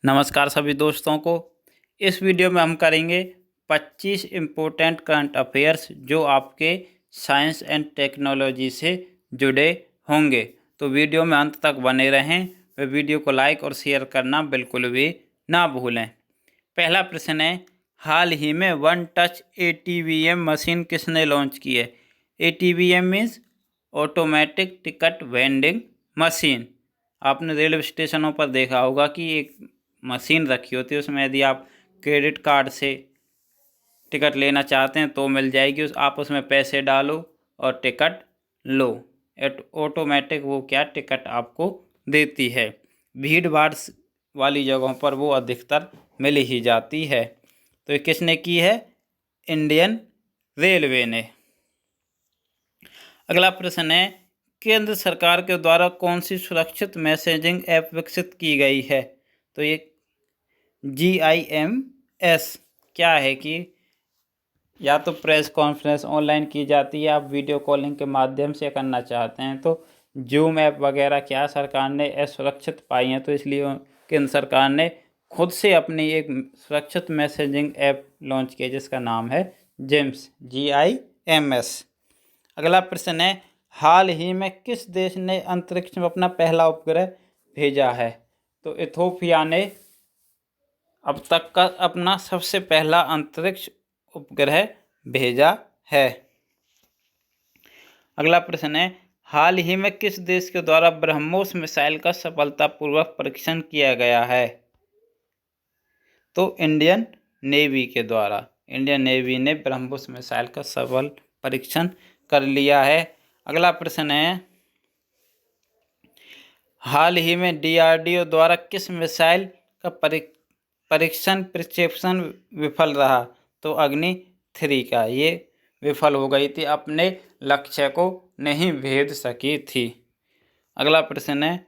नमस्कार सभी दोस्तों को। इस वीडियो में हम करेंगे 25 इम्पोर्टेंट करंट अफेयर्स जो आपके साइंस एंड टेक्नोलॉजी से जुड़े होंगे। तो वीडियो में अंत तक बने रहें व वीडियो को लाइक और शेयर करना बिल्कुल भी ना भूलें। पहला प्रश्न है, हाल ही में वन टच ATVM मशीन किसने लॉन्च की है? ATVM means automatic ticket vending machine. आपने रेलवे स्टेशनों पर देखा होगा कि एक मशीन रखी होती है, उसमें यदि आप क्रेडिट कार्ड से टिकट लेना चाहते हैं तो मिल जाएगी। आप उसमें पैसे डालो और टिकट लो, ऑटोमेटिक वो क्या टिकट आपको देती है। भीड़ भाड़ वाली जगहों पर वो अधिकतर मिल ही जाती है। तो ये किसने की है? इंडियन रेलवे ने। अगला प्रश्न है, केंद्र सरकार के द्वारा कौन सी सुरक्षित मैसेजिंग ऐप विकसित की गई है? तो ये GIMS क्या है कि या तो प्रेस कॉन्फ्रेंस ऑनलाइन की जाती है, आप वीडियो कॉलिंग के माध्यम से करना चाहते हैं तो जूम ऐप वगैरह क्या सरकार ने असुरक्षित पाई हैं, तो इसलिए केंद्र सरकार ने खुद से अपनी एक सुरक्षित मैसेजिंग ऐप लॉन्च की जिसका नाम है GIMS। अगला प्रश्न है, हाल ही में किस देश ने अंतरिक्ष में अपना पहला उपग्रह भेजा है? तो इथोपिया ने अब तक का अपना सबसे पहला अंतरिक्ष उपग्रह भेजा है। अगला प्रश्न है, हाल ही में किस देश के द्वारा ब्रह्मोस मिसाइल का सफलतापूर्वक परीक्षण किया गया है? तो इंडियन नेवी के द्वारा। इंडियन नेवी ने ब्रह्मोस मिसाइल का सफल परीक्षण कर लिया है। अगला प्रश्न है, हाल ही में DRDO द्वारा किस मिसाइल का परीक्षण प्रक्षेपण विफल रहा? तो अग्नि 3 का ये विफल हो गई थी, अपने लक्ष्य को नहीं भेद सकी थी। अगला प्रश्न है,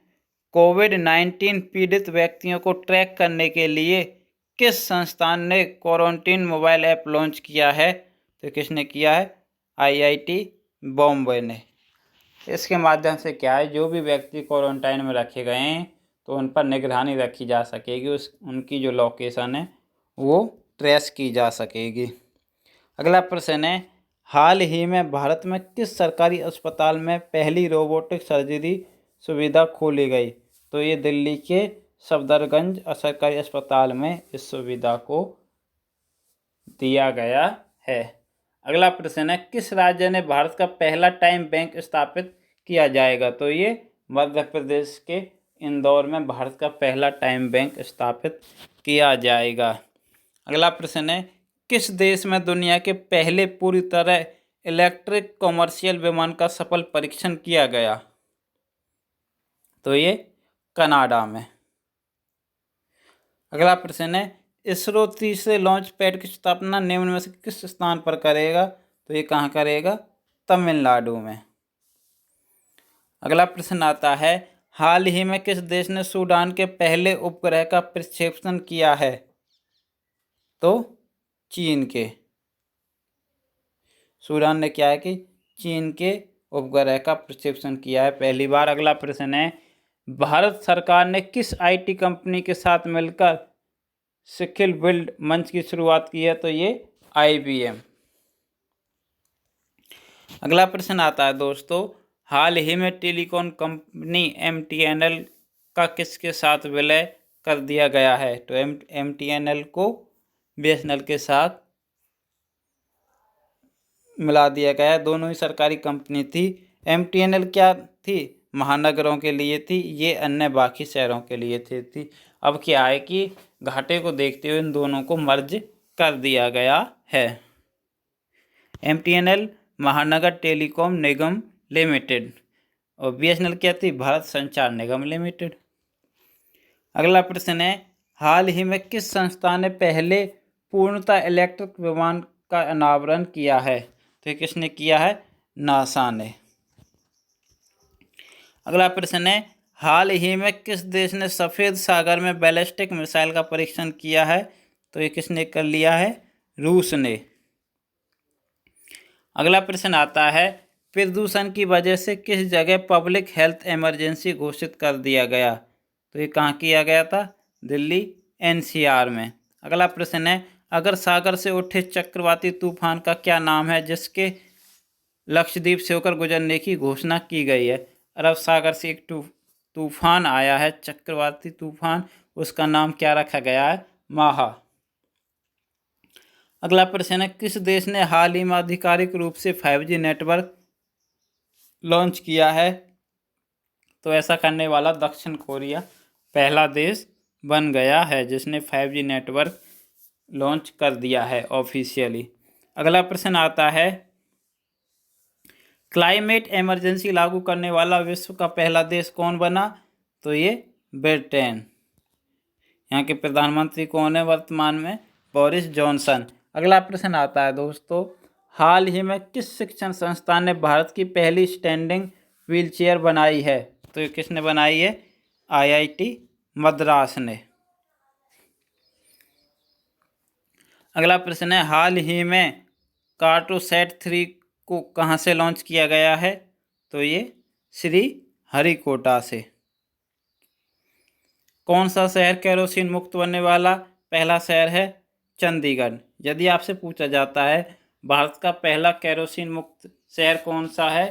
कोविड-19 पीड़ित व्यक्तियों को ट्रैक करने के लिए किस संस्थान ने क्वारंटीन मोबाइल ऐप लॉन्च किया है? तो किसने किया है? IIT बॉम्बे ने। इसके माध्यम से क्या है, जो भी व्यक्ति क्वारंटाइन में रखे गए हैं तो उन पर निगरानी रखी जा सकेगी, उनकी जो लोकेशन है वो ट्रेस की जा सकेगी। अगला प्रश्न है, हाल ही में भारत में किस सरकारी अस्पताल में पहली रोबोटिक सर्जरी सुविधा खोली गई? तो ये दिल्ली के सफदरगंज सरकारी अस्पताल में इस सुविधा को दिया गया है। अगला प्रश्न है, किस राज्य ने भारत का पहला टाइम बैंक स्थापित किया जाएगा? तो ये मध्य प्रदेश के इंदौर में भारत का पहला टाइम बैंक स्थापित किया जाएगा। अगला प्रश्न है, किस देश में दुनिया के पहले पूरी तरह इलेक्ट्रिक कॉमर्शियल विमान का सफल परीक्षण किया गया? तो ये कनाडा में। अगला प्रश्न है, इसरो तीसरे लॉन्च पैड की स्थापना निम्न में से किस स्थान पर करेगा? तो ये कहाँ करेगा? तमिलनाडु में। अगला प्रश्न आता है, हाल ही में किस देश ने सूडान के पहले उपग्रह का प्रक्षेपण किया है? तो चीन के। सूडान ने क्या है कि चीन के उपग्रह का प्रक्षेपण किया है पहली बार। अगला प्रश्न है, भारत सरकार ने किस IT कंपनी के साथ मिलकर स्किल बिल्ड मंच की शुरुआत की है? तो ये IBM। अगला प्रश्न आता है दोस्तों, हाल ही में टेलीकॉम कंपनी MTNL का किसके साथ विलय कर दिया गया है? तो MTNL को BSNL के साथ मिला दिया गया है। दोनों ही सरकारी कंपनी थी। MTNL क्या थी? महानगरों के लिए थी, ये अन्य बाकी शहरों के लिए थी। अब क्या है कि घाटे को देखते हुए इन दोनों को मर्ज कर दिया गया है। MTNL महानगर टेलीकॉम निगम लिमिटेड और BSNL क्या थी? भारत संचार निगम लिमिटेड। अगला प्रश्न है, हाल ही में किस संस्था ने पहले पूर्णतः इलेक्ट्रिक विमान का अनावरण किया है? तो किसने किया है? नासा ने। अगला प्रश्न है, हाल ही में किस देश ने सफ़ेद सागर में बैलिस्टिक मिसाइल का परीक्षण किया है? तो ये किसने कर लिया है? रूस ने। अगला प्रश्न आता है, प्रदूषण की वजह से किस जगह पब्लिक हेल्थ इमरजेंसी घोषित कर दिया गया? तो ये कहाँ किया गया था? दिल्ली एनसीआर में। अगला प्रश्न है, अगर सागर से उठे चक्रवाती तूफान का क्या नाम है जिसके लक्षद्वीप से होकर गुजरने की घोषणा की गई है? अरब सागर से एक तूफान आया है, चक्रवाती तूफान, उसका नाम क्या रखा गया है? माहा। अगला प्रश्न है, किस देश ने हाल ही में आधिकारिक रूप से 5G नेटवर्क लॉन्च किया है? तो ऐसा करने वाला दक्षिण कोरिया पहला देश बन गया है जिसने 5G नेटवर्क लॉन्च कर दिया है ऑफिशियली। अगला प्रश्न आता है, क्लाइमेट इमरजेंसी लागू करने वाला विश्व का पहला देश कौन बना? तो ये ब्रिटेन। यहाँ के प्रधानमंत्री कौन है वर्तमान में? Boris Johnson. अगला प्रश्न आता है दोस्तों, हाल ही में किस शिक्षण संस्थान ने भारत की पहली स्टैंडिंग व्हीलचेयर बनाई है? तो ये किसने बनाई है? IIT मद्रास ने। अगला प्रश्न है, हाल ही में कार्टोसैट 3 को कहाँ से लॉन्च किया गया है? तो ये श्री हरिकोटा से। कौन सा शहर केरोसिन मुक्त बनने वाला पहला शहर है? चंडीगढ़। यदि आपसे पूछा जाता है भारत का पहला केरोसिन मुक्त शहर कौन सा है,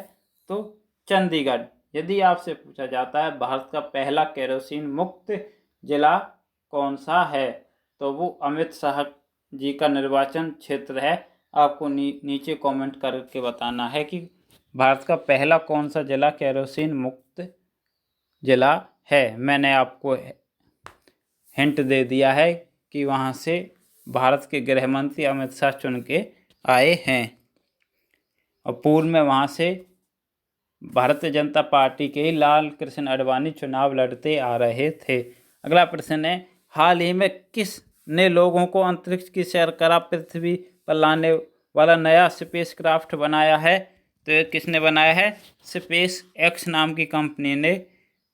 तो चंडीगढ़। यदि आपसे पूछा जाता है भारत का पहला केरोसिन मुक्त जिला कौन सा है, तो वो अमित शाह जी का निर्वाचन क्षेत्र है। आपको नीचे कमेंट करके बताना है कि भारत का पहला कौन सा जिला केरोसिन मुक्त जिला है। मैंने आपको हिंट दे दिया है कि वहाँ से भारत के गृह मंत्री अमित शाह चुन के आए हैं और पूर्व में वहाँ से भारतीय जनता पार्टी के लाल कृष्ण आडवाणी चुनाव लड़ते आ रहे थे। अगला प्रश्न है, हाल ही में किस ने लोगों को अंतरिक्ष की सैर करा पृथ्वी पर लाने वाला नया स्पेसक्राफ्ट बनाया है? तो ये किसने बनाया है? स्पेस एक्स नाम की कंपनी ने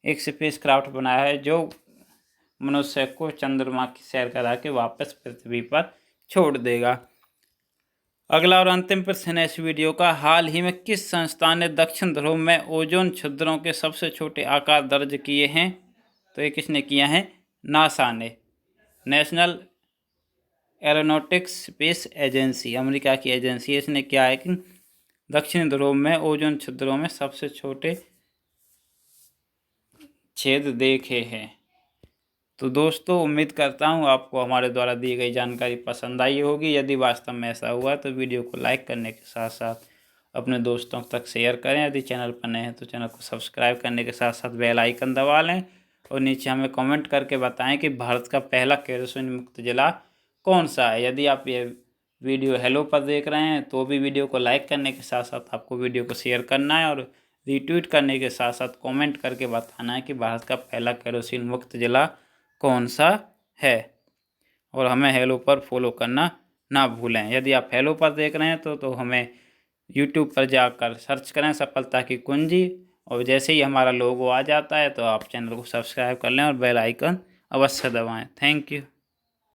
एक स्पेसक्राफ्ट बनाया है जो मनुष्य को चंद्रमा की सैर करा के वापस पृथ्वी पर छोड़ देगा। अगला और अंतिम प्रश्न है इस वीडियो का, हाल ही में किस संस्थान ने दक्षिण ध्रुव में ओजोन छिद्रों के सबसे छोटे आकार दर्ज किए हैं? तो ये किसने किया है? नासा ने। National aeronautics space agency, America की एजेंसी है, इसने क्या है कि दक्षिण ध्रुव में ओजोन छिद्रों में सबसे छोटे छेद देखे हैं। तो दोस्तों उम्मीद करता हूँ आपको हमारे द्वारा दी गई जानकारी पसंद आई होगी। यदि वास्तव में ऐसा हुआ तो वीडियो को लाइक करने के साथ साथ अपने दोस्तों तक शेयर करें। यदि चैनल पर नए हैं तो चैनल को सब्सक्राइब करने के साथ साथ बेल आइकन दबा लें और नीचे हमें कमेंट करके बताएं कि भारत का पहला केरोसिन मुक्त जिला कौन सा है। यदि आप ये वीडियो हेलो पर देख रहे हैं तो भी वीडियो को लाइक करने के साथ साथ आपको वीडियो को शेयर करना है और रीट्वीट करने के साथ साथ कमेंट करके बताना है कि भारत का पहला केरोसिन मुक्त जिला कौन सा है। और हमें हेलो पर फॉलो करना ना भूलें। यदि आप हेलो पर देख रहे हैं तो हमें यूट्यूब पर जाकर सर्च करें सफलता की कुंजी, और जैसे ही हमारा लोगो आ जाता है तो आप चैनल को सब्सक्राइब कर लें और बेल आइकन अवश्य दबाएं। Thank you.